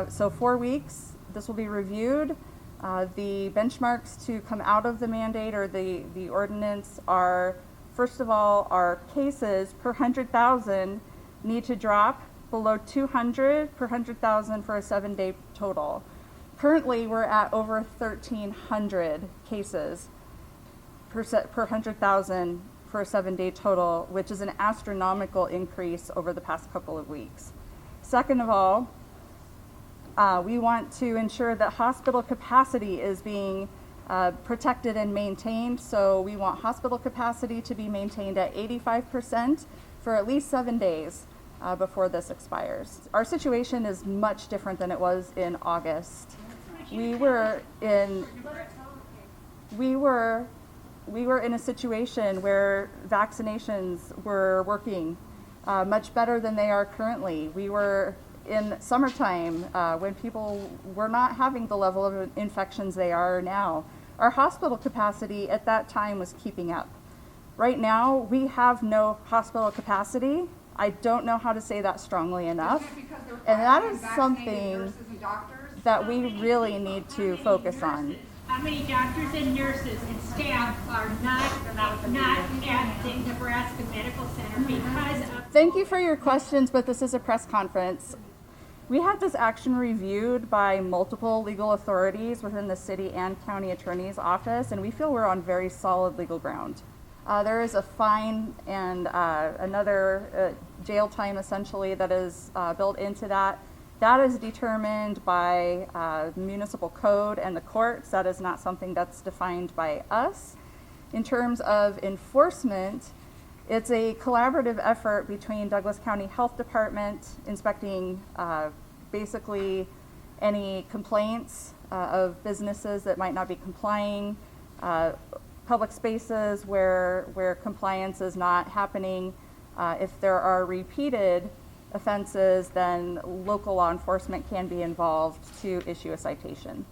So 4 weeks, this will be reviewed. The benchmarks to come out of the mandate or the ordinance are, first of all, our cases per 100,000 need to drop below 200 per 100,000 for a 7-day total. Currently, we're at over 1,300 cases per 100,000 for a 7-day total, which is an astronomical increase over the past couple of weeks. Second of all, we want to ensure that hospital capacity is being protected and maintained. So we want hospital capacity to be maintained at 85% for at least 7 days before this expires. Our situation is much different than it was in August. We were in a situation where vaccinations were working much better than they are currently. We were in summertime when people were not having the level of infections they are now. Our hospital capacity at that time was keeping up. Right now, we have no hospital capacity. I don't know how to say that strongly enough. And that is something that we really need to focus on. How many doctors and nurses and staff are not at the Nebraska Medical Center because of... Thank you for your questions, but this is a press conference. We had this action reviewed by multiple legal authorities within the city and county attorney's office, and we feel we're on very solid legal ground. There is a fine and another jail time essentially that is built into that. That is determined by municipal code and the courts. That is not something that's defined by us. In terms of enforcement, it's a collaborative effort between Douglas County Health Department inspecting basically any complaints of businesses that might not be complying, public spaces where compliance is not happening. If there are repeated offenses, then local law enforcement can be involved to issue a citation.